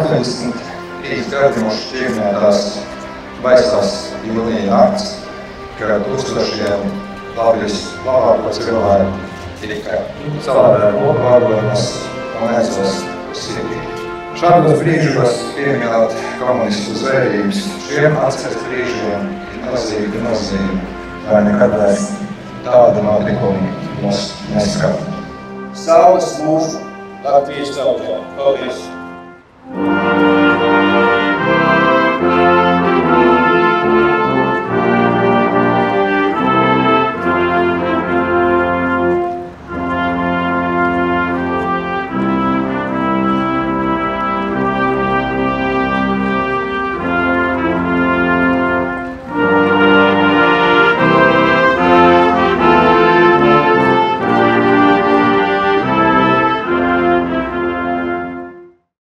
83 gadi mūsu ķīmētās baisās jūnija nakts, kad tūkstošiem labāko cilvēku tika celādā kopvārdonas un aizvest sirdī. Šādos brīžos pieminēt komunistu zvērības, šiem atceres brīžiem ir milzīga nozīme, lai nekad vairs tādu notikumu mūs neskata. Saules mūsu Latvijas tautā. Paldies!